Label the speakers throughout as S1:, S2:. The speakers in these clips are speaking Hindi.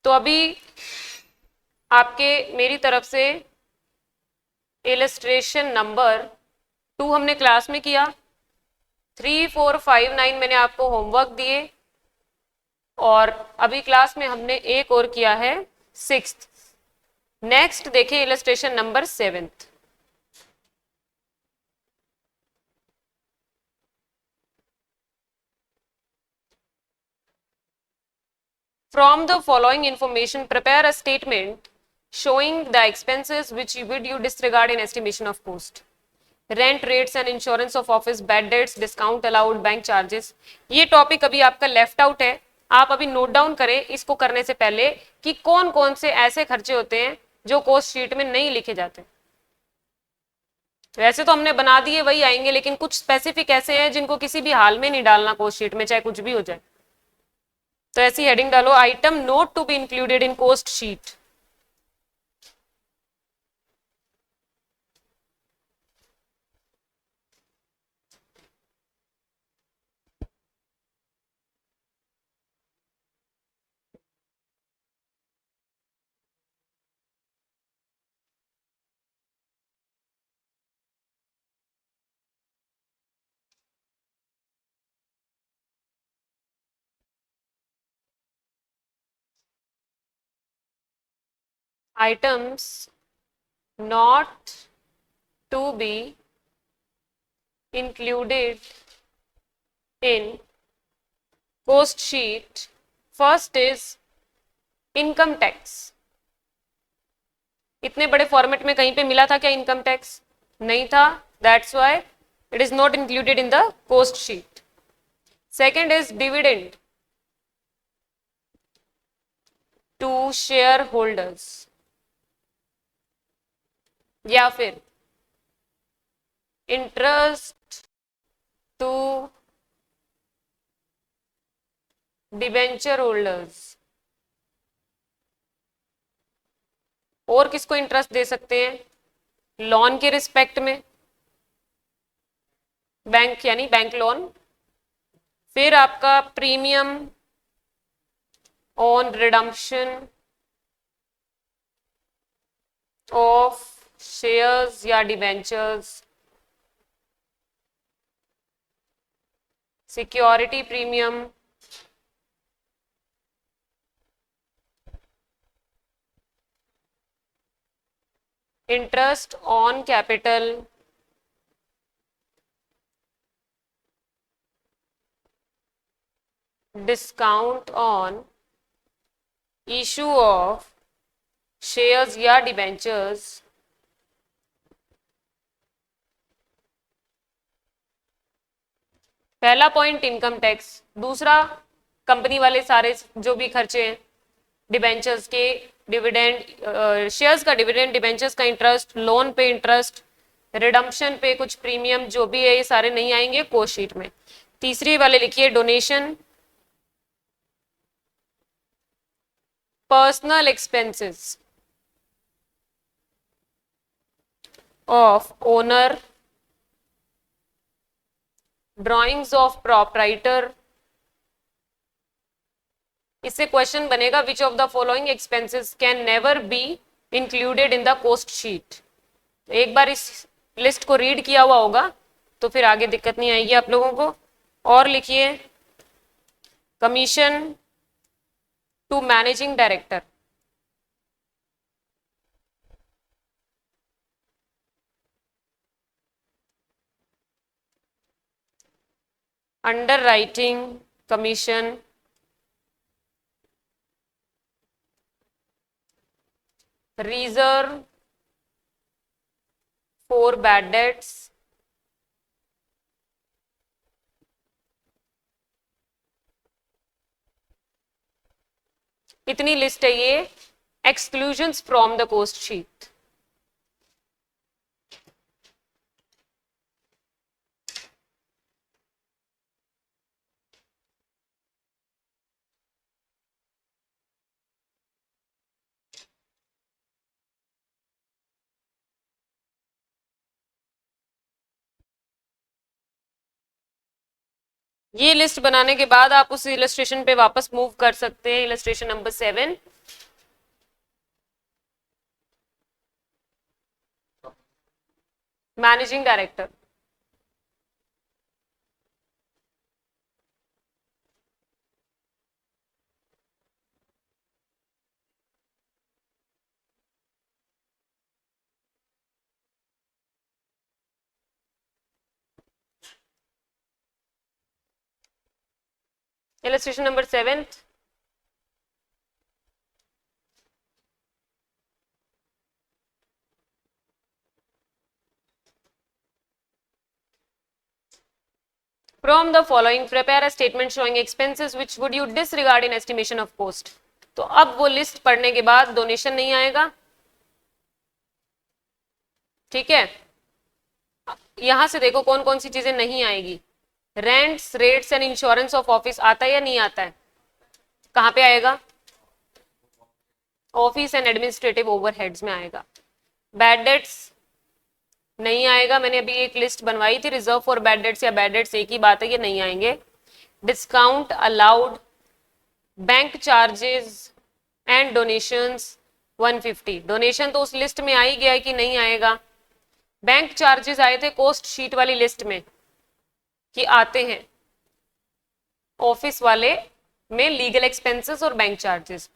S1: तो अभी आपके मेरी तरफ से इलस्ट्रेशन नंबर 2 हमने क्लास में किया, 3, 4, 5, 9 मैंने आपको होमवर्क दिए, और अभी क्लास में हमने एक और किया है 6th। नेक्स्ट देखिए illustration number 7th। From the following information, prepare a statement showing the expenses which would you disregard in estimation of cost. Rent, rates and insurance of office, bad debts, discount allowed, bank charges. ये टॉपिक अभी आपका लेफ्ट आउट है, आप अभी नोट डाउन करें इसको करने से पहले कि कौन कौन से ऐसे खर्चे होते हैं जो कॉस्ट शीट में नहीं लिखे जाते। वैसे तो हमने बना दिए वही आएंगे, लेकिन कुछ स्पेसिफिक ऐसे हैं जिनको किसी भी हाल में नहीं डालना कॉस्ट शीट में, चाहे कुछ भी हो जाए। तो ऐसी हेडिंग डालो, item not to be included in cost sheet. items not to be included in cost sheet. First is income tax. इतने बड़े फॉर्मेट में कहीं पे मिला था क्या इनकम टैक्स? नहीं था, that's why it is not included in the cost sheet. Second is dividend to share holders, या फिर इंटरेस्ट टू डिबेंचर होल्डर्स। और किसको इंटरेस्ट दे सकते हैं? लोन के रिस्पेक्ट में, बैंक यानी बैंक लोन। फिर आपका premium on redemption of shares या debentures, security premium, interest on capital, discount on issue of shares या डिबेंचर्स, पहला पॉइंट इनकम टैक्स, दूसरा कंपनी वाले सारे जो भी खर्चे हैं डिबेंचर्स के, डिविडेंड, शेयर्स का डिविडेंड, डिबेंचर्स का इंटरेस्ट, लोन पे इंटरेस्ट, रिडम्पशन पे कुछ प्रीमियम, जो भी है ये सारे नहीं आएंगे कॉस्ट शीट में। तीसरी वाले लिखिए donation, personal expenses of owner, drawings of proprietor. इससे क्वेश्चन बनेगा which of the following expenses can never be included in the cost sheet. एक बार इस लिस्ट को रीड किया हुआ होगा तो फिर आगे दिक्कत नहीं आएगी आप लोगों को। और लिखिए commission to managing director, under writing commission, reserve for bad debts, इतनी लिस्ट है ये exclusions from the cost sheet. ये लिस्ट बनाने के बाद आप उस इलस्ट्रेशन पे वापस मूव कर सकते हैं, illustration number 7। Managing director. Illustration number 7. From the following, prepare a statement showing expenses which would you disregard in estimation of cost. तो अब वो लिस्ट पढ़ने के बाद डोनेशन नहीं आएगा, ठीक है। यहां से देखो कौन कौन सी चीजें नहीं आएगी। Rents, rates and insurance of office आता है या नहीं आता है? कहां पे आएगा? ऑफिस एंड एडमिनिस्ट्रेटिव ओवरहेड्स में आएगा। बैड डेट्स नहीं आएगा, मैंने अभी एक लिस्ट बनवाई थी, रिजर्व फॉर बैड डेट्स या बैड डेट्स एक ही बात है, ये नहीं आएंगे। Discount allowed, bank charges and donations 150, donation तो उस लिस्ट में आ ही गया है कि नहीं आएगा। बैंक चार्जेस आए थे कॉस्ट शीट वाली लिस्ट में कि आते हैं ऑफिस वाले में लीगल एक्सपेंसेस और बैंक चार्जेस,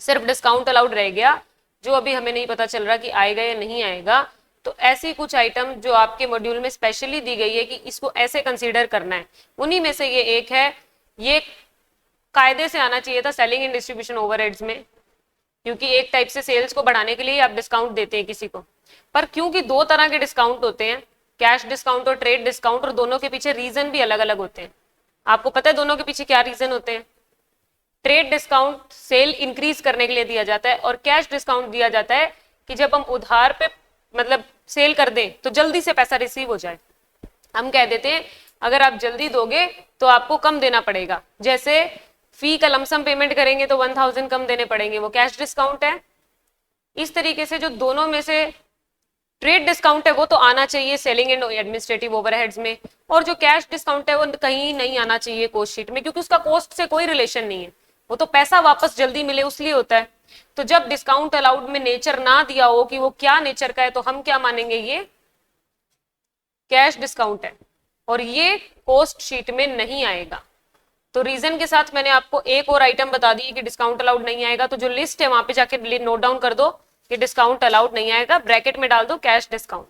S1: सिर्फ डिस्काउंट अलाउड रह गया जो अभी हमें नहीं पता चल रहा कि आएगा या नहीं आएगा। तो ऐसी कुछ आइटम जो आपके मॉड्यूल में स्पेशली दी गई है कि इसको ऐसे कंसीडर करना है, उन्हीं में से ये एक है। ये कायदे से आना चाहिए था सेलिंग एंड डिस्ट्रीब्यूशन ओवरहेड्स में, क्योंकि एक टाइप से सेल्स को बढ़ाने के लिए आप डिस्काउंट देते हैं किसी को, पर क्योंकि दो तरह के डिस्काउंट होते हैं, कैश डिस्काउंट और ट्रेड डिस्काउंट, और दोनों के पीछे रीजन भी अलग अलग होते हैं। आपको पता है दोनों के पीछे क्या रीजन होते हैं? ट्रेड डिस्काउंट सेल इंक्रीज करने के लिए दिया जाता है, और कैश डिस्काउंट दिया जाता है कि जब हम उधार पे मतलब सेल कर दें तो जल्दी से पैसा रिसीव हो जाए। हम कह देते हैं अगर आप जल्दी दोगे तो आपको कम देना पड़ेगा, जैसे फी का लमसम पेमेंट करेंगे तो 1000 कम देने पड़ेंगे, वो कैश डिस्काउंट है। इस तरीके से जो दोनों में से ट्रेड डिस्काउंट है वो तो आना चाहिए सेलिंग एंड एडमिनिस्ट्रेटिव ओवरहेड्स में, और जो कैश डिस्काउंट है वो कहीं नहीं आना चाहिए कॉस्ट शीट में, क्योंकि उसका कॉस्ट से कोई रिलेशन नहीं है, वो तो पैसा वापस जल्दी मिले उसलिए होता है। तो जब डिस्काउंट अलाउड में नेचर ना दिया हो कि वो क्या नेचर का है, तो हम क्या मानेंगे, ये कैश डिस्काउंट है और ये कॉस्ट शीट में नहीं आएगा। तो रीजन के साथ मैंने आपको एक और आइटम बता दी कि डिस्काउंट अलाउड नहीं आएगा, तो जो लिस्ट है वहां पे जाके नोट डाउन कर दो कि डिस्काउंट अलाउड नहीं आएगा, ब्रैकेट में डाल दो कैश डिस्काउंट।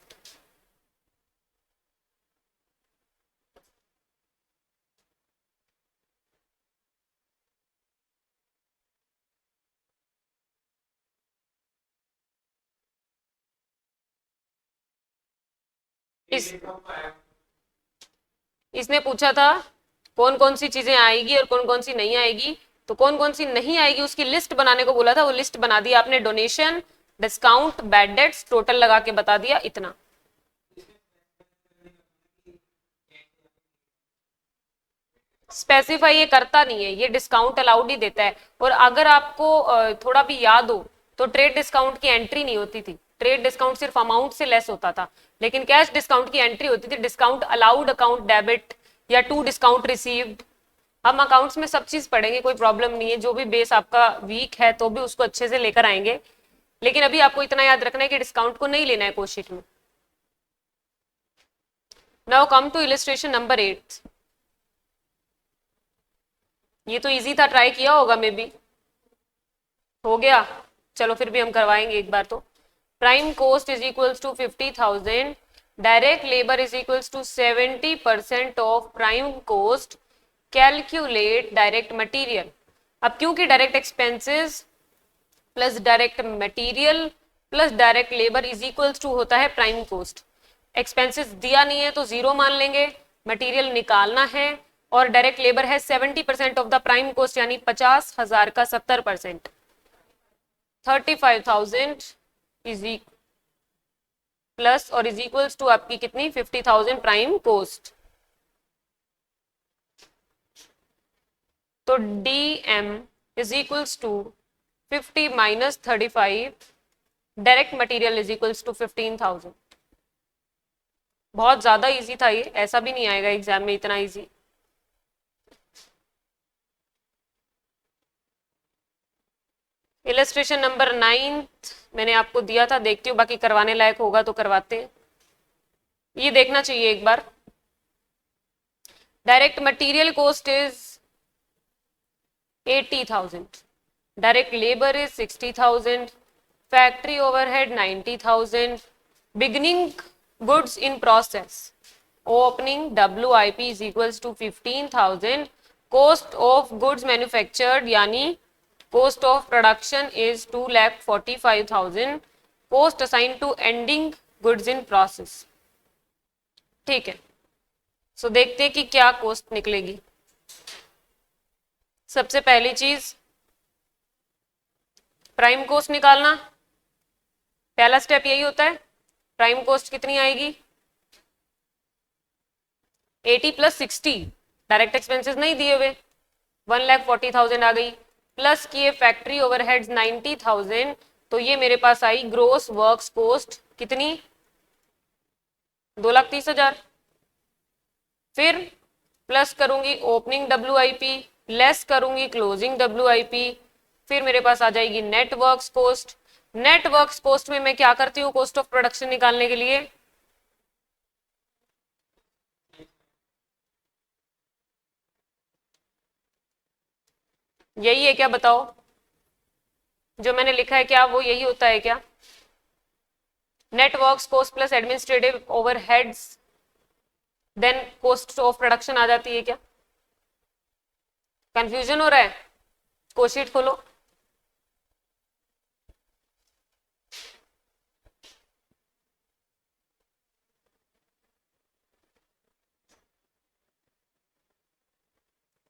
S1: इसने पूछा था कौन कौन सी चीजें आएगी और कौन कौन सी नहीं आएगी, तो कौन कौन सी नहीं आएगी उसकी लिस्ट बनाने को बोला था, वो लिस्ट बना दी आपने। Donation, discount, bad debts, total लगा के बता दिया इतना। स्पेसिफाई ये करता नहीं है, ये डिस्काउंट अलाउड ही देता है। और अगर आपको थोड़ा भी याद हो तो ट्रेड डिस्काउंट की एंट्री नहीं होती थी, ट्रेड डिस्काउंट सिर्फ अमाउंट से लेस होता था, लेकिन कैश डिस्काउंट की एंट्री होती थी, डिस्काउंट अलाउड अकाउंट डेबिट या टू डिस्काउंट रिसीव्ड। हम अकाउंट्स में सब चीज पढ़ेंगे, कोई प्रॉब्लम नहीं है, जो भी बेस आपका वीक है तो भी उसको अच्छे से लेकर आएंगे, लेकिन अभी आपको इतना याद रखना है कि डिस्काउंट को नहीं लेना है कॉस्ट शीट में। Now come to illustration number 8। ये तो इजी था, ट्राई किया होगा मे बी, हो गया, चलो फिर भी हम करवाएंगे एक बार। तो prime cost is equals to 50,000, direct labour is equals to 70% of prime cost, calculate direct material. अब क्योंकि direct expenses plus direct material plus direct labour is equals to होता है प्राइम कॉस्ट। एक्सपेंसेस दिया नहीं है तो जीरो मान लेंगे, मटेरियल निकालना है, और डायरेक्ट लेबर है 70% ऑफ द प्राइम कॉस्ट, यानी 50,000 का 70%, 35,000 इज प्लस और इज इक्वल्स टू आपकी कितनी 50,000 प्राइम कॉस्ट। तो DM is equals to 50 minus 35, direct material is equals to 15,000। बहुत ज्यादा इजी था ये, ऐसा भी नहीं आएगा एग्जाम में इतना इजी। इलस्ट्रेशन नंबर 9 मैंने आपको दिया था, देखती हूँ बाकी करवाने लायक होगा तो करवाते हैं। ये देखना चाहिए एक बार। Direct material cost is 80,000, direct labour is 60,000, factory overhead 90,000, beginning goods in process opening WIP is equals to 15,000, cost of goods manufactured यानी cost of production is 2,45,000, cost assigned to ending goods in process। ठीक है, सो देखते हैं कि क्या कॉस्ट निकलेगी। सबसे पहली चीज प्राइम कॉस्ट निकालना, पहला स्टेप यही होता है। प्राइम कॉस्ट कितनी आएगी? 80 प्लस 60, डायरेक्ट एक्सपेंसेस नहीं दिए हुए, 1,40,000 आ गई, प्लस किए फैक्ट्री ओवरहेड्स 90,000, तो ये मेरे पास आई ग्रोस वर्क्स कॉस्ट कितनी? 2,30,000। फिर प्लस करूंगी ओपनिंग WIP, लेस करूंगी क्लोजिंग WIP, फिर मेरे पास आ जाएगी net works cost. Net works cost में मैं क्या करती हूँ कॉस्ट ऑफ प्रोडक्शन निकालने के लिए? यही है क्या? बताओ, जो मैंने लिखा है क्या वो यही होता है क्या? Net works cost plus administrative overheads then cost of production आ जाती है क्या? कंफ्यूजन हो रहा है? कोशीट खोलो।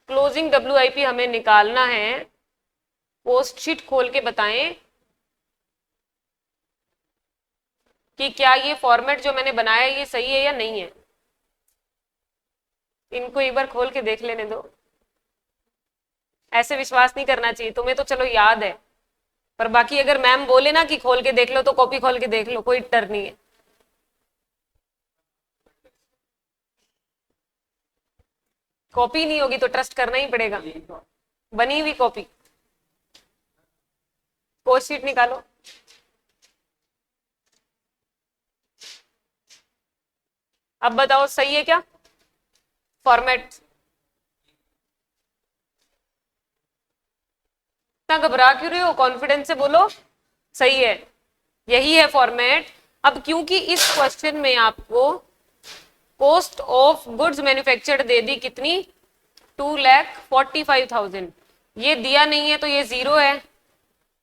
S1: क्लोजिंग WIP हमें निकालना है, पोस्ट शीट खोल के बताएं कि क्या ये फॉर्मेट जो मैंने बनाया है ये सही है या नहीं है। इनको एक बार खोल के देख लेने दो। ऐसे विश्वास नहीं करना चाहिए, तुम्हें तो चलो याद है, पर बाकी अगर मैम बोले ना कि खोल के देख लो तो कॉपी खोल के देख लो, कोई डर नहीं है। कॉपी नहीं होगी तो ट्रस्ट करना ही पड़ेगा, बनी हुई कॉपी। कोस्ट शीट निकालो। अब बताओ सही है क्या फॉर्मेट? इतना घबरा क्यों रहे हो? कॉन्फिडेंस से बोलो सही है, यही है फॉर्मेट। अब क्योंकि इस क्वेश्चन में आपको कॉस्ट ऑफ गुड्स मैन्युफैक्चर्ड दे दी कितनी? 2,45,000, ये दिया नहीं है तो ये जीरो है,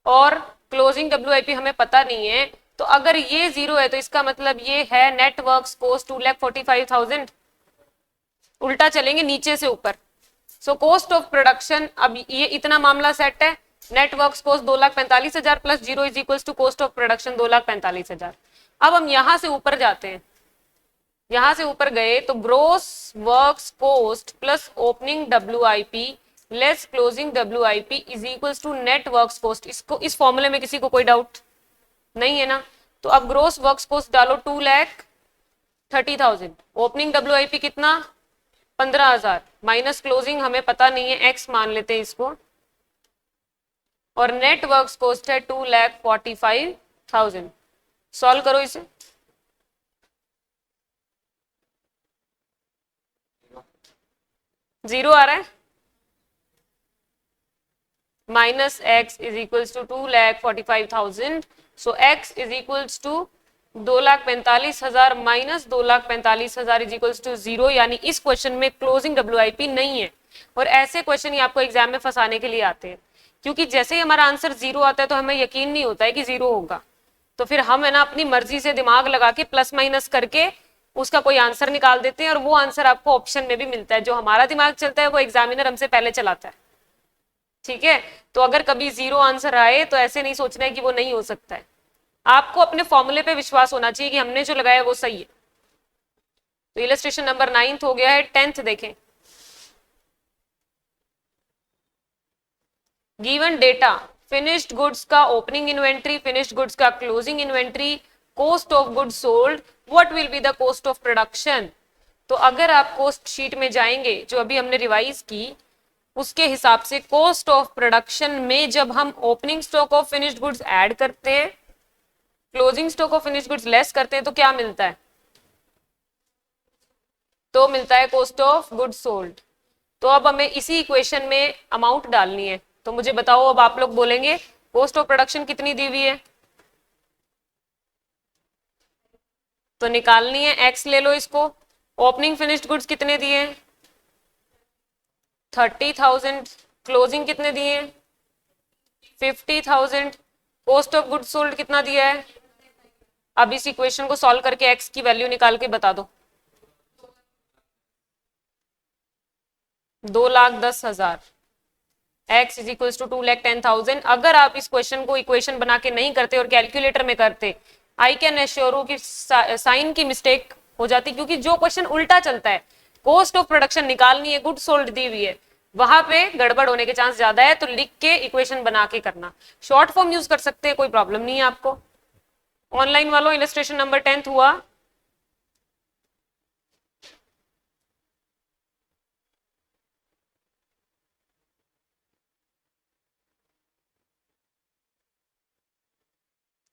S1: और क्लोजिंग WIP हमें पता नहीं है, तो अगर ये जीरो है तो इसका मतलब ये है नेट वर्क्स कॉस्ट 2,45,000। उल्टा चलेंगे नीचे से ऊपर। सो कॉस्ट ऑफ प्रोडक्शन, अब ये इतना मामला सेट है, net works cost 2,45,000 plus zero is equal to cost of production 2,45,000। अब हम यहां से ऊपर जाते हैं, यहां से ऊपर गए तो gross works cost plus opening WIP less closing WIP is equals to net works cost. इसको इस फॉर्मूले में किसी को कोई डाउट नहीं है ना? तो अब ग्रोस वर्क्स कॉस्ट डालो 2,30,000, ओपनिंग WIP कितना? 15,000, माइनस क्लोजिंग हमें पता नहीं है, x मान लेते हैं इसको, और नेट वर्क्स कॉस्ट है 2,45,000। सॉल्व करो इसे। जीरो आ रहा है, minus x is equals to 2,45,000, so x is equals to 2,45,000 minus 2,45,000 is equals to zero, यानी इस क्वेश्चन में क्लोजिंग WIP नहीं है। और ऐसे क्वेश्चन ही आपको एग्जाम में फंसाने के लिए आते हैं, क्योंकि जैसे ही हमारा आंसर जीरो आता है तो हमें यकीन नहीं होता है कि जीरो होगा, तो फिर हम है ना अपनी मर्जी से दिमाग लगा के प्लस माइनस करके उसका कोई आंसर निकाल देते हैं, और वो आंसर आपको ऑप्शन में भी मिलता है। जो हमारा दिमाग चलता है वो एग्जामिनर हमसे पहले चलाता है, ठीक है? तो अगर कभी जीरो आंसर आए तो ऐसे नहीं सोचना है कि वो नहीं हो सकता है, आपको अपने फॉर्मूले पे विश्वास होना चाहिए कि हमने जो लगाया वो सही है। तो इलस्ट्रेशन नंबर 9 हो गया है। 10th देखें। गिवन डेटा, फिनिश्ड गुड्स का ओपनिंग इन्वेंट्री, फिनिश्ड गुड्स का closing inventory, cost of goods sold, what will be the cost of production. तो अगर आप कॉस्ट शीट में जाएंगे जो अभी हमने रिवाइज की, उसके हिसाब से कॉस्ट ऑफ प्रोडक्शन में जब हम opening stock of finished goods add करते हैं, closing stock of finished goods less करते हैं, तो क्या मिलता है? तो मिलता है कॉस्ट ऑफ गुड्स सोल्ड। तो अब हमें इसी इक्वेशन में अमाउंट डालनी है। तो मुझे बताओ, अब आप लोग बोलेंगे कॉस्ट ऑफ प्रोडक्शन कितनी दी हुई है, तो निकालनी है। एक्स ले लो इसको। ओपनिंग फिनिश्ड गुड्स कितने दिए हैं, 30,000। क्लोजिंग कितने दिए हैं, 50,000। कॉस्ट ऑफ गुड्स सोल्ड कितना दिया है। अब इस इक्वेशन को सॉल्व करके एक्स की वैल्यू निकाल के बता दो। 2,10,000। x is equal to 2,10,000। अगर आप इस क्वेश्चन को इक्वेशन बना के नहीं करते और कैलकुलेटर में करते, आई कैन एश्योर यू कि साइन की मिस्टेक हो जाती, क्योंकि जो क्वेश्चन उल्टा चलता है, कॉस्ट ऑफ प्रोडक्शन निकालनी है, गुड सोल्ड दी हुई है, वहां पे गड़बड़ होने के चांस ज्यादा है। तो लिख के इक्वेशन बना के करना। शॉर्ट फॉर्म यूज कर सकते हैं, कोई प्रॉब्लम नहीं है आपको। ऑनलाइन वालों इलस्ट्रेशन नंबर 10 हुआ।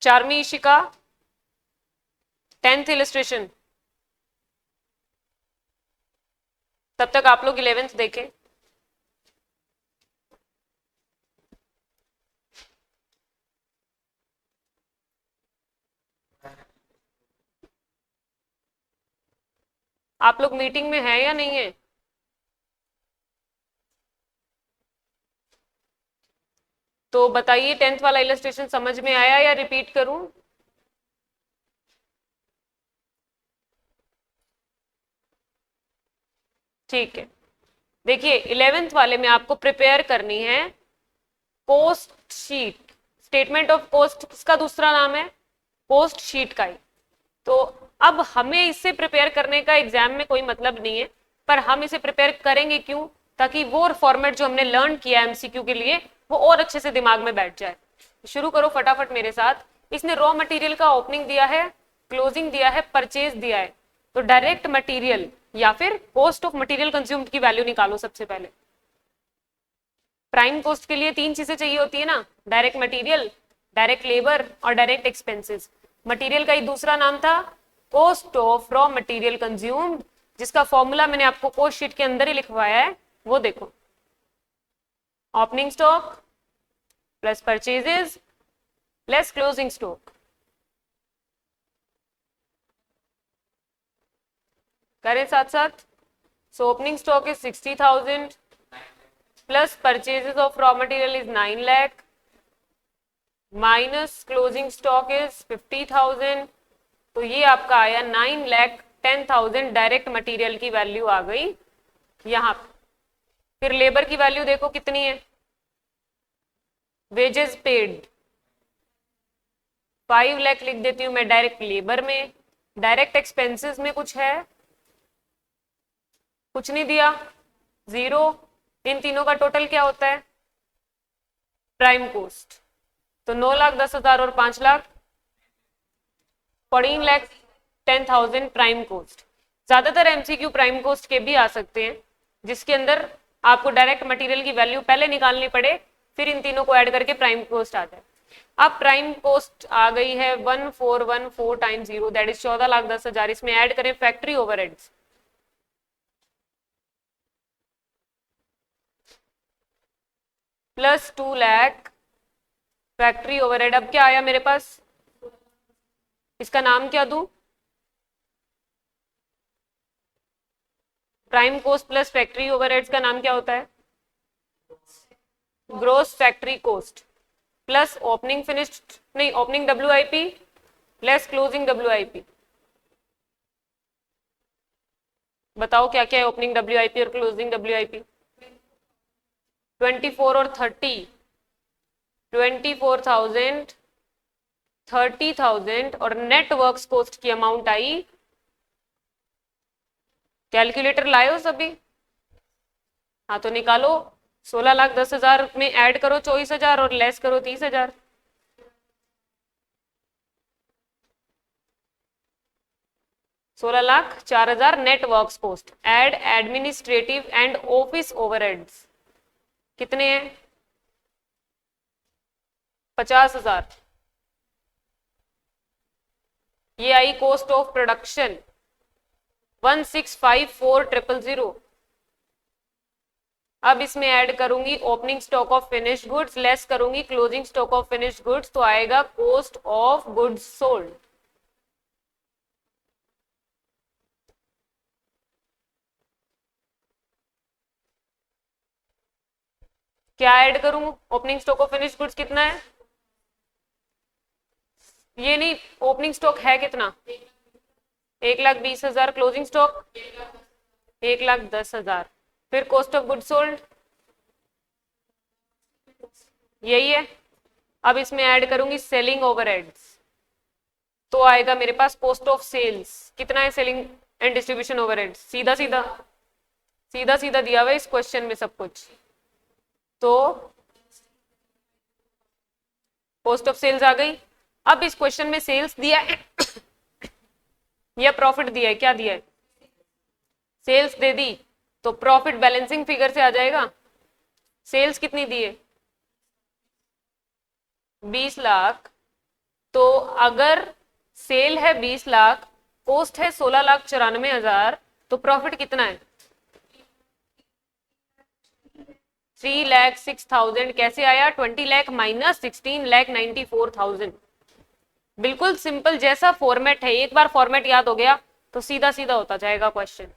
S1: Charmi Ishika 10th illustration. तब तक आप लोग 11th देखें। आप लोग मीटिंग में है या नहीं है। तो बताइए 10th वाला इलस्ट्रेशन समझ में आया या रिपीट करूं। ठीक है, देखिए 11th वाले में आपको प्रिपेयर करनी है cost sheet. Statement of cost किसका दूसरा नाम है, कॉस्ट शीट का ही। तो अब हमें इसे प्रिपेयर करने का एग्जाम में कोई मतलब नहीं है, पर हम इसे प्रिपेयर करेंगे क्यों, ताकि वो फॉर्मेट जो हमने लर्न किया एमसीक्यू के लिए वो और अच्छे से दिमाग में बैठ जाए। शुरू करो फटाफट मेरे साथ। इसने रॉ मटेरियल का ओपनिंग दिया है, क्लोजिंग दिया है, परचेज दिया है। तो डायरेक्ट मटेरियल या फिर कॉस्ट ऑफ मटेरियल कंज्यूम्ड की वैल्यू निकालो सबसे पहले। प्राइम कॉस्ट के लिए 3 चीजें चाहिए होती है ना, डायरेक्ट मटेरियल, डायरेक्ट लेबर और डायरेक्ट एक्सपेंसेस। मटेरियल का ही दूसरा नाम था cost of raw material consumed, जिसका फॉर्मूला मैंने आपको कॉस्ट शीट के अंदर ही लिखवाया है, वो देखो। Opening stock plus purchases less closing stock. करें साथ साथ। So opening stock is 60,000 plus purchases of raw material is 9 lakh minus closing stock is 50,000। तो ये आपका आया 9,10,000 डायरेक्ट मटेरियल की वैल्यू आ गई यहां पे। फिर लेबर की वैल्यू देखो कितनी है, वेजेस पेड 5 लाख लिख देती हूं मैं डायरेक्ट लेबर में। डायरेक्ट एक्सपेंसेस में कुछ है, कुछ नहीं दिया, 0। इन तीनों का टोटल क्या होता है, प्राइम कॉस्ट। तो 9,10,000 और 5 लाख 14,10,000 प्राइम कॉस्ट। ज्यादातर एमसीक्यू प्राइम कॉस्ट के भी आ सकते हैं, जिसके अंदर आपको डायरेक्ट मटेरियल की वैल्यू पहले निकालनी पड़े, फिर इन तीनों को ऐड करके प्राइम कॉस्ट आ जाए। अब प्राइम कॉस्ट आ गई है 1414 टाइम्स 0 दैट इज 14,10,000। इसमें ऐड करें factory overheads, plus 2 lakh factory overhead. अब क्या आया मेरे पास, इसका नाम क्या दूं, prime cost plus factory overheads का नाम क्या होता है, gross factory cost plus opening finished नहीं opening WIP less closing WIP. बताओ क्या क्या है ओपनिंग डब्ल्यूआईपी और क्लोजिंग डब्ल्यूआईपी। 24 और 30, 24,000, 30,000 और नेट वर्क्स कॉस्ट की अमाउंट आई। कैलकुलेटर लाए हो सभी, हाँ तो निकालो। 16,10,000 में ऐड करो 24,000 और लेस करो 30,000। 16,04,000 net works cost add administrative and office overheads कितने हैं, 50,000। ये आई कॉस्ट ऑफ प्रोडक्शन। 1654000। अब इसमें ऐड करूंगी opening stock of finished goods, less करूंगी closing stock of finished goods, तो आएगा कॉस्ट ऑफ गुड्स सोल्ड। क्या ऐड करूं? Opening stock of finished goods कितना है? ये नहीं, ओपनिंग स्टॉक है कितना? 1,20,000। Closing stock 1,10,000। फिर कॉस्ट ऑफ गुड्स सोल्ड यही है। अब इसमें ऐड करूंगी सेलिंग ओवरहेड्स, तो आएगा मेरे पास कॉस्ट ऑफ सेल्स। कितना है सेलिंग एंड डिस्ट्रीब्यूशन ओवरहेड्स? सीधा सीधा सीधा सीधा दिया हुआ है इस क्वेश्चन में सब कुछ। तो कॉस्ट ऑफ सेल्स आ गई। अब इस क्वेश्चन में सेल्स दिया है या प्रॉफिट दिया है? क्या दिया है? सेल्स दे दी, तो प्रॉफिट बैलेंसिंग फिगर से आ जाएगा। सेल्स कितनी दी है? 20 लाख। तो अगर सेल है 20 लाख, कॉस्ट है 16,94,000, तो प्रॉफिट कितना है? 3,06,000। कैसे आया? 20 लाख माइनस 16,94,000। बिल्कुल सिंपल, जैसा फॉर्मेट है, एक बार फॉर्मेट याद हो गया तो सीधा सीधा होता जाएगा क्वेश्चन।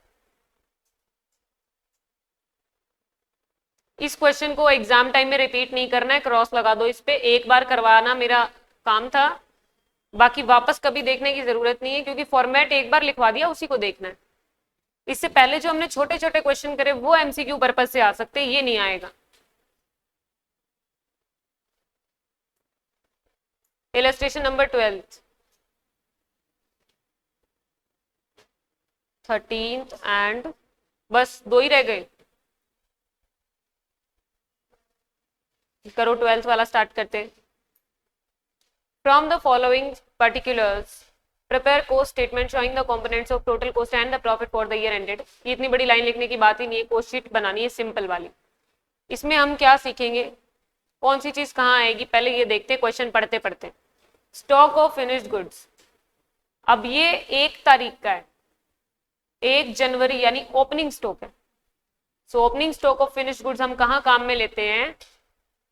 S1: इस क्वेश्चन को एग्जाम टाइम में रिपीट नहीं करना है, क्रॉस लगा दो इस पे। एक बार करवाना मेरा काम था, बाकी वापस कभी देखने की जरूरत नहीं है, क्योंकि फॉर्मेट एक बार लिखवा दिया, उसी को देखना है। इससे पहले जो हमने छोटे छोटे क्वेश्चन करे वो एमसीक्यू पर्पज से आ सकते हैं, ये नहीं आएगा। इलस्ट्रेशन नंबर 12, 13 एंड बस 2 ही रह गए। करो 12th वाला स्टार्ट करते हैं। From the following particulars prepare cost statement showing the components of total cost and the profit for the year ended. ये इतनी बड़ी लाइन लिखने की बात ही नहीं है, कोस्ट शीट बनानी है सिंपल वाली। इसमें हम क्या सीखेंगे, कौन सी चीज कहाँ आएगी, पहले ये देखते हैं क्वेश्चन पढ़ते पढ़ते। स्टॉक ऑफ फिनिश्ड गुड्स, अब ये 1 तारीख का है, 1 जनवरी यानी ओपनिंग स्टॉक है। So opening stock of finished goods हम कहाँ काम में लेते हैं?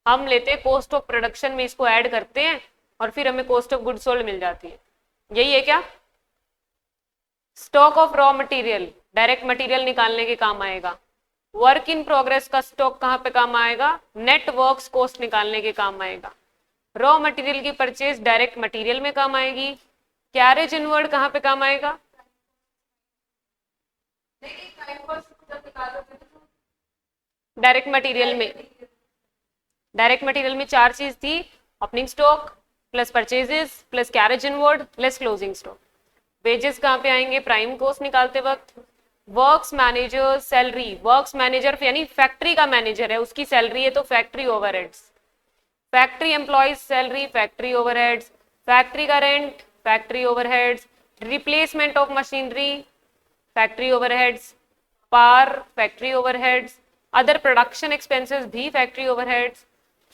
S1: हम लेते हैं कॉस्ट ऑफ प्रोडक्शन में, इसको ऐड करते हैं और फिर हमें कॉस्ट ऑफ गुड्स सोल्ड मिल जाती है। यही है क्या? Stock of raw material, direct material निकालने के काम आएगा। वर्क इन प्रोग्रेस का स्टॉक कहाँ पे काम आएगा? नेट वर्क्स कॉस्ट निकालने के काम आएगा। रॉ मटेरियल की परचेज डायरेक्ट मटेरियल में काम आएगी। कैरेज इनवर्ड कहाँ पे काम आएगा? डायरेक्ट मटेरियल में। डायरेक्ट मटेरियल में 4 चीज थी, opening stock plus purchases plus carriage inward plus closing stock. Wages कहाँ पे आएंगे? प्राइम कॉस्ट निकालते वक्त। Works manager salary, works manager यानी फैक्ट्री का मैनेजर है, उसकी सैलरी है, तो factory overheads. Factory employees salary, factory overheads. Factory का rent, factory overheads. Replacement of machinery, factory overheads. पार, factory overheads. Other production expenses भी factory overheads.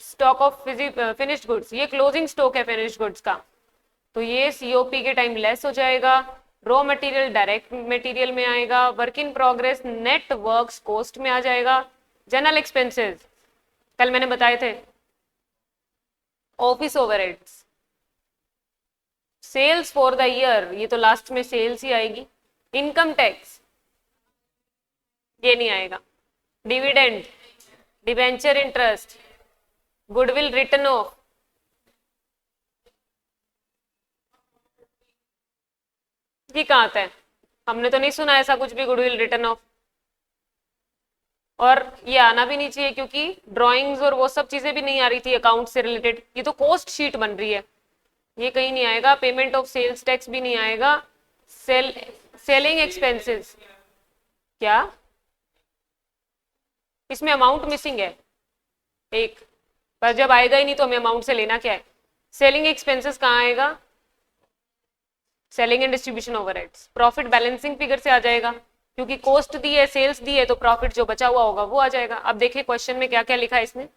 S1: Stock of finished goods, ये क्लोजिंग स्टॉक है फिनिश्ड गुड्स का, तो ये सीओपी के टाइम लेस हो जाएगा। रॉ मटेरियल डायरेक्ट मटेरियल में आएगा। Work in progress net works cost में आ जाएगा। जनरल एक्सपेंसेस कल मैंने बताए थे। Office overheads. Sales for the year, ये तो लास्ट में सेल्स ही आएगी। इनकम टैक्स ये नहीं आएगा। Dividend, debenture interest, goodwill return of, ये कहाँ आता है? हमने तो नहीं सुना ऐसा कुछ भी, गुडविल रिटर्न ऑफ। और ये आना भी नहीं चाहिए, क्योंकि ड्राइंग्स और वो सब चीजें भी नहीं आ रही थी अकाउंट से रिलेटेड। ये तो कॉस्ट शीट बन रही है, ये कहीं नहीं आएगा। पेमेंट ऑफ सेल्स टैक्स भी नहीं आएगा। सेलिंग एक्सपेंसेस, क्या इसमें अमाउंट मिसिंग है एक, पर जब आएगा ही नहीं तो हमें अमाउंट से लेना क्या है। सेलिंग एक्सपेंसेस कहाँ आएगा? Selling and distribution overheads. Profit balancing figure से आ जाएगा, क्योंकि कॉस्ट दी है, सेल्स दी है, तो प्रॉफिट जो बचा हुआ होगा वो आ जाएगा। अब देखिए क्वेश्चन में क्या क्या लिखा है इसने।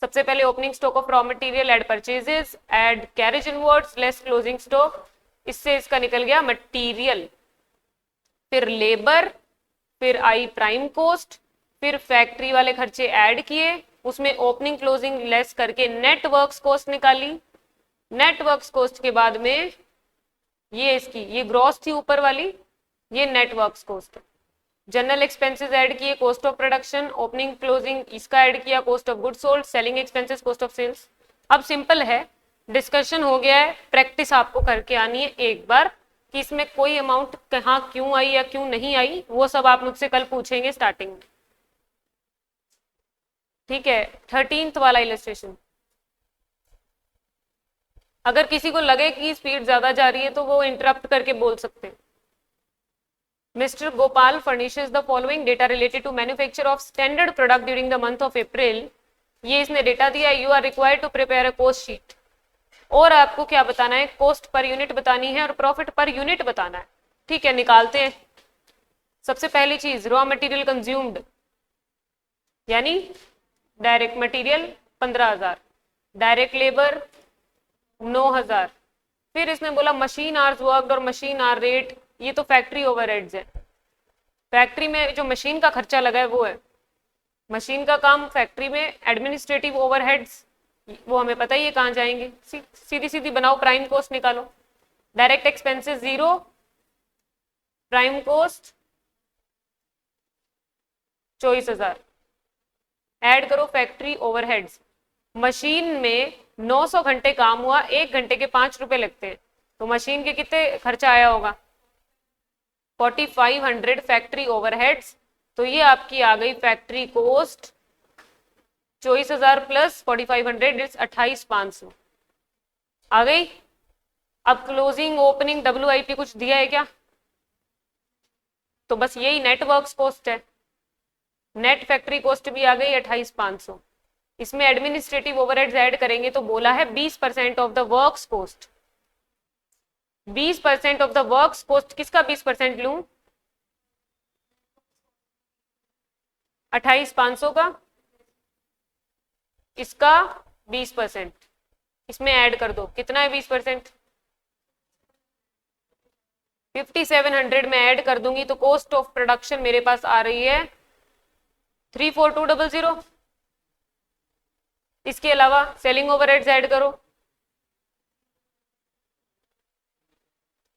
S1: सबसे पहले opening stock of raw material add purchases add carriage inwards less closing stock, इससे इसका निकल गया मटीरियल। फिर लेबर, फिर आई प्राइम कोस्ट, फिर फैक्ट्री वाले खर्चे ऐड किए, उसमें ओपनिंग क्लोजिंग लेस करके नेट वर्क्स कॉस्ट निकाली। नेट वर्क्स कॉस्ट के बाद में ये इसकी ये ग्रॉस थी ऊपर वाली, ये net works cost. General expenses add किए, cost of production, opening closing इसका ऐड किया, cost of good sold, selling expenses, cost of sales. अब सिंपल है, डिस्कशन हो गया है, प्रैक्टिस आपको करके आनी है एक बार कि इसमें कोई अमाउंट कहाँ क्यों आई या क्यों नहीं आई, वो सब आप मुझसे कल पूछेंगे स्टार्टिंग में। ठीक है, 13th वाला इलस्ट्रेशन। अगर किसी को लगे कि स्पीड ज्यादा जा रही है तो वो इंटरप्ट करके बोल सकते हैं। Mr. Gopal furnishes the following data related to manufacture of standard product during the month of April. ये इसने डेटा दिया, you are required to prepare a cost sheet. और आपको क्या बताना है, कॉस्ट पर यूनिट बतानी है और प्रॉफिट पर यूनिट बताना है। ठीक है, निकालते हैं। सबसे पहली चीज रॉ मटेरियल कंज्यूम्ड, यानी डायरेक्ट मटेरियल 15,000, डायरेक्ट लेबर 9,000। फिर इसने बोला मशीन आवर्स वर्कड और मशीन आवर रेट, ये तो फैक्ट्री ओवरहेड्स है। फैक्ट्री में जो मशीन का खर्चा लगा है वो है, मशीन का काम फैक्ट्री में। एडमिनिस्ट्रेटिव ओवरहेड्स वो हमें पता ही है कहाँ जाएंगे, सीधी सीधी बनाओ, प्राइम कॉस्ट निकालो। Direct expenses 0, prime cost 24,000, add करो फैक्ट्री ओवरहेड्स। मशीन में 900 घंटे काम हुआ, 1 घंटे के 5 रुपए लगते हैं, तो मशीन के कितने खर्चा आया होगा, 4500 फैक्ट्री ओवरहेड्स। तो ये आपकी आ गई फैक्ट्री कॉस्ट 24,000 प्लस 4500 इट्स 28,500 आ गई। अब क्लोजिंग ओपनिंग WIP कुछ दिया है क्या, तो बस यही नेट वर्क्स कॉस्ट है। नेट फैक्ट्री कॉस्ट भी आ गई 28,500। इसमें एडमिनिस्ट्रेटिव ओवरहेड्स ऐड करेंगे तो बोला है 20% of the works cost. 20% of the works cost, किसका 20% लूं, 28,500 का, इसका 20% इसमें ऐड कर दो। कितना है 20%, 5700 में ऐड कर दूंगी तो कॉस्ट ऑफ प्रोडक्शन मेरे पास आ रही है 34200। इसके अलावा सेलिंग ओवरहेड्स ऐड करो।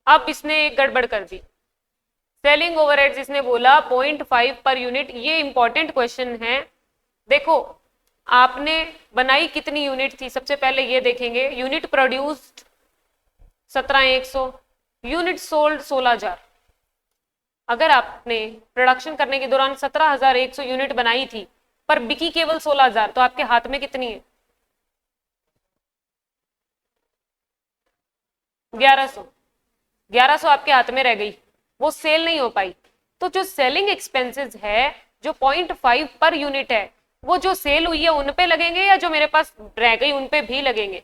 S1: अब इसने एक गड़बड़ कर दी, सेलिंग ओवरहेड्स इसने बोला 0.5 पर यूनिट। ये इंपॉर्टेंट क्वेश्चन है। देखो आपने बनाई कितनी यूनिट थी, सबसे पहले ये देखेंगे। Unit produced 17,100, unit sold 16,000। अगर आपने प्रोडक्शन करने के दौरान 17,100 यूनिट बनाई थी पर बिकी केवल 16,000, तो आपके हाथ में कितनी है, 1100। 1100 आपके हाथ में रह गई, वो सेल नहीं हो पाई। तो जो सेलिंग एक्सपेंसेस है, जो 0.5 पर यूनिट है, वो जो सेल हुई है उन पे लगेंगे या जो मेरे पास रह गई उन पे भी लगेंगे।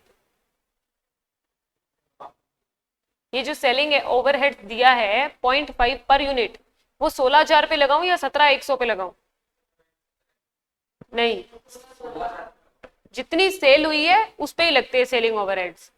S1: ये जो सेलिंग है ओवरहेड दिया है 0.5 पर यूनिट, वो 16,000 पे लगाऊं या 17,100 पे लगाऊं, नहीं, जितनी सेल हुई है उस पे ही लगते हैं सेलिंग ओवरहेड्स।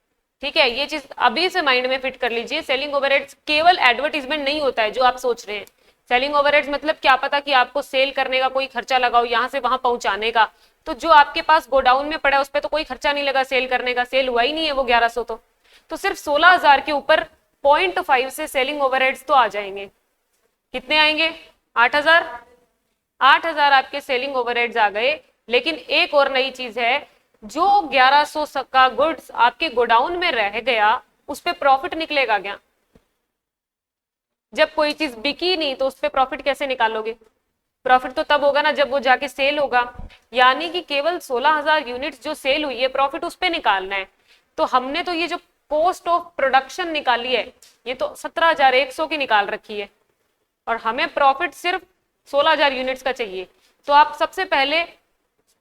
S1: ठीक है, ये चीज अभी से माइंड में फिट कर लीजिए। सेलिंग ओवरहेड्स केवल एडवर्टीजमेंट नहीं होता है जो आप सोच रहे हैं। सेलिंग ओवरहेड्स मतलब क्या पता कि आपको सेल करने का कोई खर्चा लगाओ, यहाँ से वहां पहुंचाने का, तो जो आपके पास गोडाउन में पड़ा है उस पर तो कोई खर्चा नहीं लगा सेल करने का, सेल हुआ ही नहीं है वो 1100। तो सिर्फ 16,000 के ऊपर 0.5 से सेलिंग ओवरहेड्स तो आ जाएंगे। कितने आएंगे, 8,000। 8,000 आपके सेलिंग ओवरहेड्स आ गए। लेकिन एक और नई चीज है, जो 1100 का गुड्स आपके गोडाउन में रह गया उस पे प्रॉफिट निकलेगा क्या, जब कोई चीज बिकी नहीं तो उस पे प्रॉफिट कैसे निकालोगे, प्रॉफिट तो तब होगा ना जब वो जाके सेल होगा। यानी कि केवल 16,000 यूनिट्स जो सेल हुई है प्रॉफिट उस पे निकालना है। तो हमने तो ये जो कॉस्ट ऑफ प्रोडक्शन निकाली है ये तो 17,100 की निकाल रखी है और हमें प्रॉफिट सिर्फ 16,000 यूनिट्स का चाहिए। तो आप सबसे पहले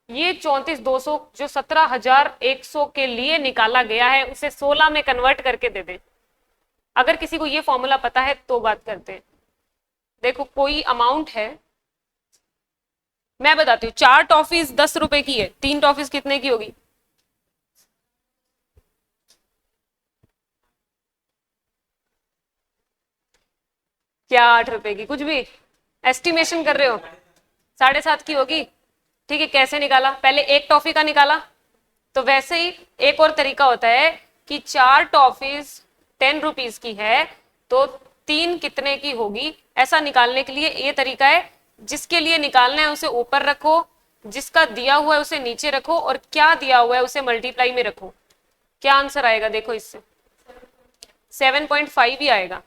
S1: ये 34,200 जो 17,100 के लिए निकाला गया है उसे 16 में कन्वर्ट करके दे दें। अगर किसी को ये फॉर्मूला पता है तो बात करते हैं। देखो कोई अमाउंट है, मैं बताती हूँ, 4 टॉफीज 10 रुपए की है, 3 टॉफीज कितने की होगी, क्या 8 रुपए की? कुछ भी एस्टिमेशन कर रहे हो? 7.5 की होगी। ठीक है, कैसे निकाला? पहले एक टॉफी का निकाला। तो वैसे ही एक और तरीका होता है कि 4 टॉफीज 10 रुपीज की है, तो 3 कितने की होगी, ऐसा निकालने के लिए ये तरीका है। जिसके लिए निकालना है उसे ऊपर रखो, जिसका दिया हुआ है उसे नीचे रखो, और क्या दिया हुआ है उसे मल्टीप्लाई में रखो। क्या आंसर आएगा देखो इससे? 7.5 ही आएगा।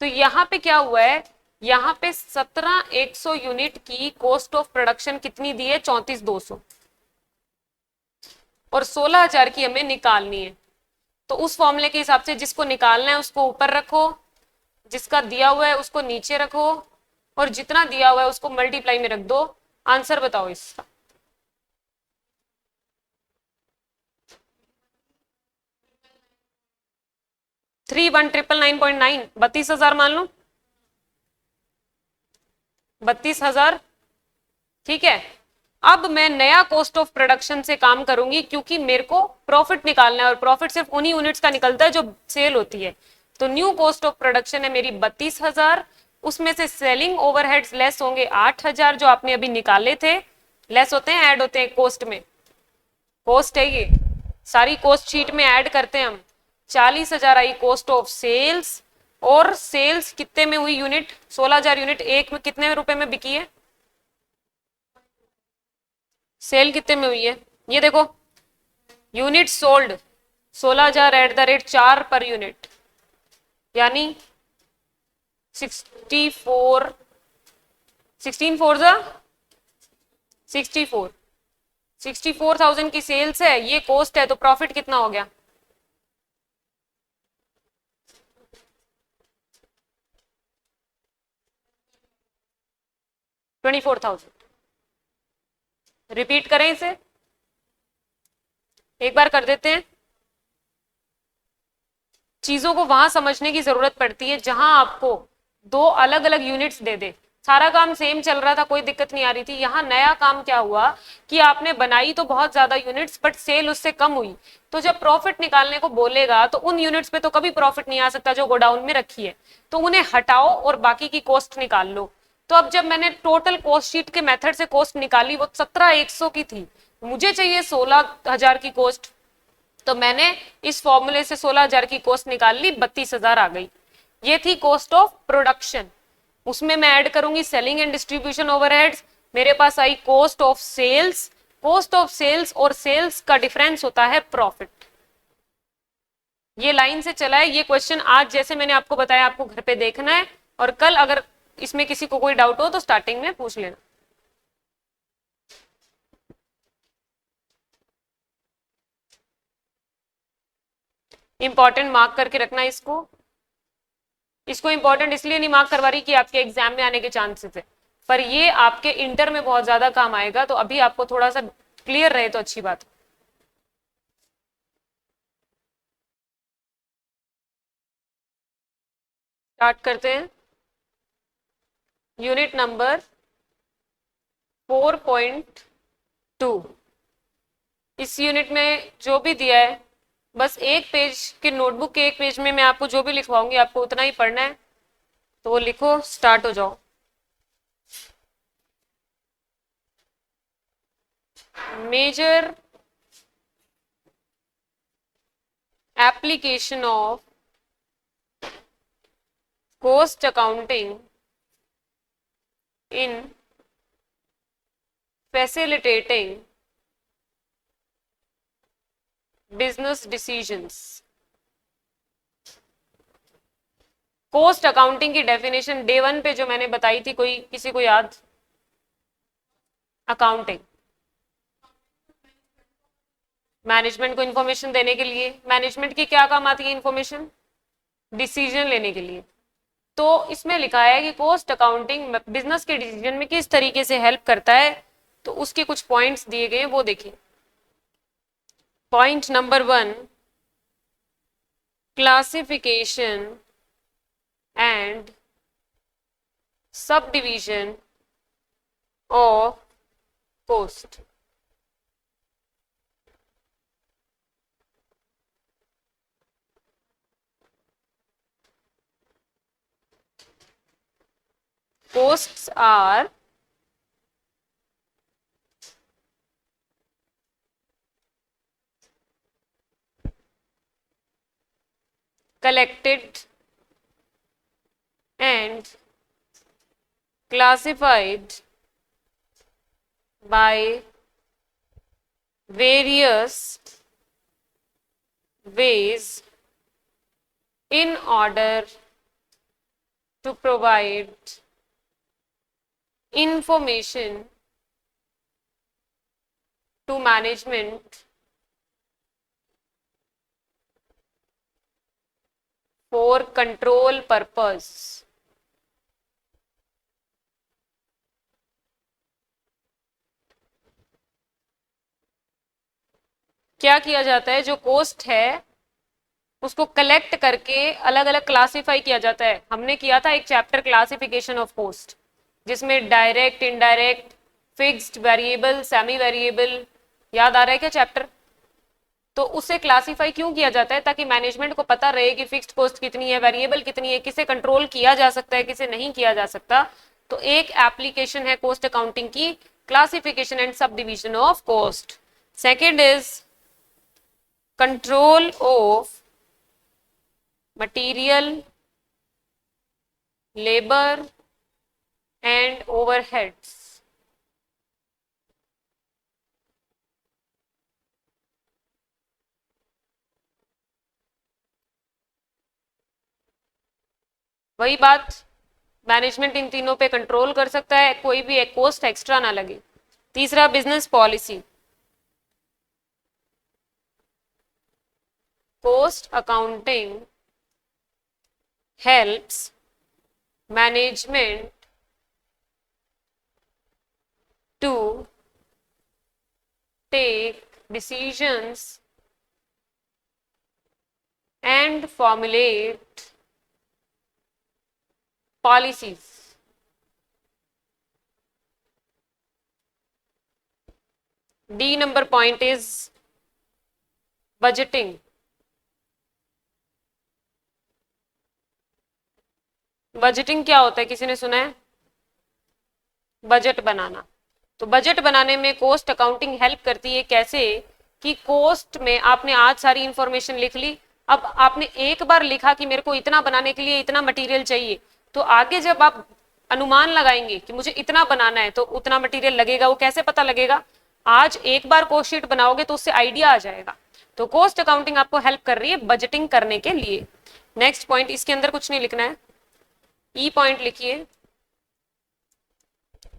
S1: तो यहां पे क्या हुआ है, यहां पे 17,100 यूनिट की कॉस्ट ऑफ प्रोडक्शन कितनी दी है? 34,200। और 16,000 की हमें निकालनी है। तो उस फॉर्मूले के हिसाब से जिसको निकालना है उसको ऊपर रखो, जिसका दिया हुआ है उसको नीचे रखो, और जितना दिया हुआ है उसको मल्टीप्लाई में रख दो। आंसर बताओ इसका। 31,999.9, 32,000 मान लो। 32,000। ठीक है, अब मैं नया कॉस्ट ऑफ प्रोडक्शन से काम करूंगी, क्योंकि मेरे को प्रॉफिट निकालना है, और प्रॉफिट सिर्फ उन्हीं यूनिट्स का निकलता है जो सेल होती है। तो न्यू कॉस्ट ऑफ प्रोडक्शन है मेरी 32,000। उसमें से सेलिंग ओवरहेड्स लेस होंगे 8,000 जो आपने अभी निकाले थे। लेस होते हैं, ऐड होते हैं कॉस्ट में? कॉस्ट है ये, सारी कॉस्ट शीट में ऐड करते हैं हम। 40,000 आई कॉस्ट ऑफ सेल्स। और सेल्स कितने में हुई यूनिट? 16,000 यूनिट एक में कितने रुपए में बिकी है? सेल कितने में हुई है ये देखो। Unit sold 16,000 at the rate 4 per unit, यानी 64, 16 4 जा 64, 64,000 की सेल्स है, ये कॉस्ट है, तो प्रॉफिट कितना हो गया? $24,000। रिपीट करें इसे, एक बार कर देते हैं। चीजों को वहां समझने की जरूरत पड़ती है जहां आपको दो अलग अलग यूनिट्स दे दे। सारा काम सेम चल रहा था, कोई दिक्कत नहीं आ रही थी। यहाँ नया काम क्या हुआ कि आपने बनाई तो बहुत ज्यादा यूनिट्स, बट सेल उससे कम हुई। तो जब प्रॉफिट निकालने को बोलेगा तो उन यूनिट्स पे तो कभी प्रॉफिट नहीं आ सकता जो गोडाउन में रखी है, तो उन्हें हटाओ और बाकी की कॉस्ट निकाल लो। तो अब जब मैंने टोटल कॉस्ट शीट के मेथड से कॉस्ट निकाली, वो 17,100 की थी, मुझे चाहिए 16,000 की कॉस्ट। तो मैंने इस फॉर्मूले से 16,000 की कॉस्ट निकाल ली, 32,000 आ गई। ये थी कॉस्ट ऑफ प्रोडक्शन। उसमें मैं ऐड करूंगी सेलिंग एंड डिस्ट्रीब्यूशन ओवरहेड्स। मेरे पास आई cost of sales. Cost of sales और सेल्स का डिफरेंस होता है प्रॉफिट। ये लाइन से चला है ये क्वेश्चन। आज जैसे मैंने आपको बताया, आपको घर पे देखना है, और कल अगर इसमें किसी को कोई डाउट हो तो स्टार्टिंग में पूछ लेना। इंपॉर्टेंट मार्क करके रखना इसको। इसको इंपॉर्टेंट इसलिए नहीं मार्क करवा रही कि आपके एग्जाम में आने के चांसेस है, पर ये आपके इंटर में बहुत ज्यादा काम आएगा। तो अभी आपको थोड़ा सा क्लियर रहे तो अच्छी बात। स्टार्ट करते हैं। Unit number 4.2। इस यूनिट में जो भी दिया है, बस एक पेज के नोटबुक के एक पेज में मैं आपको जो भी लिखवाऊंगी आपको उतना ही पढ़ना है। तो वो लिखो, स्टार्ट हो जाओ। Major application of cost accounting in facilitating business decisions। Cost accounting की डेफिनेशन डे 1 पे जो मैंने बताई थी, कोई किसी को याद? अकाउंटिंग मैनेजमेंट को इंफॉर्मेशन देने के लिए। मैनेजमेंट की क्या काम आती है? इंफॉर्मेशन डिसीजन लेने के लिए। तो इसमें लिखा है कि कॉस्ट अकाउंटिंग बिजनेस के डिसीजन में किस तरीके से हेल्प करता है, तो उसके कुछ पॉइंट्स दिए गए वो देखिए। Point number 1, classification and sub division of cost. costs are collected and classified by various ways in order to provide information to management for control purpose. क्या किया जाता है, जो कॉस्ट है उसको कलेक्ट करके अलग अलग क्लासिफाई किया जाता है। हमने किया था एक चैप्टर क्लासिफिकेशन ऑफ कॉस्ट, जिसमें direct, indirect, fixed, variable, semi variable, याद आ रहा है क्या चैप्टर? तो उसे क्लासिफाई क्यों किया जाता है? ताकि मैनेजमेंट को पता रहे कि फिक्स्ड कॉस्ट कितनी है, वेरिएबल कितनी है, किसे कंट्रोल किया जा सकता है, किसे नहीं किया जा सकता। तो एक एप्लीकेशन है कॉस्ट अकाउंटिंग की, classification and sub division of cost. Second is control of material, labor and overheads. वही बात, मैनेजमेंट इन तीनों पे कंट्रोल कर सकता है, कोई भी एक कॉस्ट एक्स्ट्रा ना लगे। तीसरा business policy. Cost accounting helps management to take decisions and formulate policies. D number point is budgeting. Budgeting क्या होता है, किसी ने सुना है? बजट बनाना। तो बजट बनाने में कॉस्ट अकाउंटिंग हेल्प करती है। कैसे? कि कॉस्ट में आपने आज सारी इंफॉर्मेशन लिख ली, अब आपने एक बार लिखा कि मेरे को इतना बनाने के लिए इतना मटेरियल चाहिए, तो आगे जब आप अनुमान लगाएंगे कि मुझे इतना बनाना है तो उतना मटेरियल लगेगा, वो कैसे पता लगेगा? आज एक बार कॉस्ट शीट बनाओगे तो उससे आइडिया आ जाएगा। तो कॉस्ट अकाउंटिंग आपको हेल्प कर रही है बजटिंग करने के लिए। नेक्स्ट पॉइंट, इसके अंदर कुछ नहीं लिखना है, ई पॉइंट लिखिए,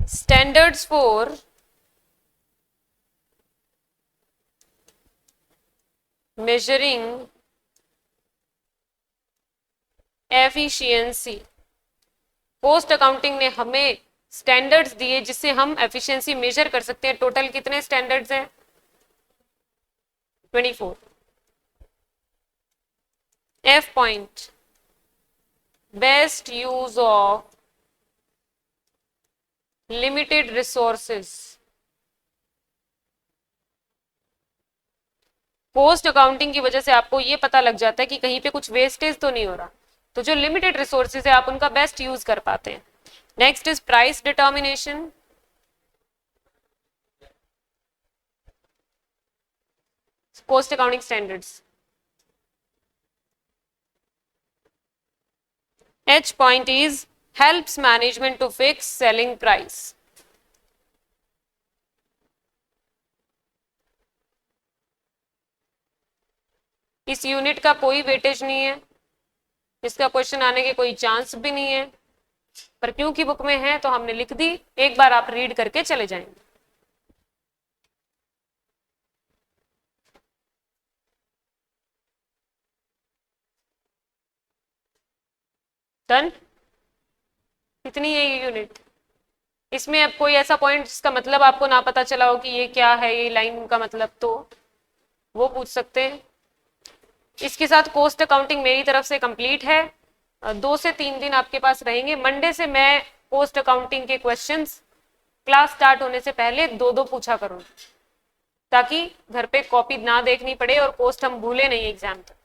S1: standards for measuring efficiency. Cost accounting ने हमें स्टैंडर्ड्स दिए जिससे हम एफिशिएंसी मेजर कर सकते हैं। टोटल कितने स्टैंडर्ड्स हैं? 24। F point, best use of limited resources. Cost accounting की वजह से आपको ये पता लग जाता है कि कहीं पे कुछ वेस्टेज तो नहीं हो रहा, तो जो लिमिटेड रिसोर्सेज है आप उनका बेस्ट यूज कर पाते हैं। Next is price determination. Cost accounting standards. H point is helps management to fix selling price. इस यूनिट का कोई वेटेज नहीं है, इसका क्वेश्चन आने के कोई चांस भी नहीं है, पर क्योंकि बुक में है तो हमने लिख दी। एक बार आप रीड करके चले जाएंगे। डन, इतनी है ये यूनिट। इसमें अब कोई ऐसा पॉइंट जिसका मतलब आपको ना पता चला हो कि ये क्या है, ये लाइन का मतलब, तो वो पूछ सकते हैं। इसके साथ कॉस्ट अकाउंटिंग मेरी तरफ से कंप्लीट है। 2 से 3 दिन आपके पास रहेंगे। मंडे से मैं कॉस्ट अकाउंटिंग के क्वेश्चंस क्लास स्टार्ट होने से पहले 2-2 पूछा करूँ, ताकि घर पे कॉपी ना देखनी पड़े और कॉस्ट हम भूले नहीं एग्जाम तक।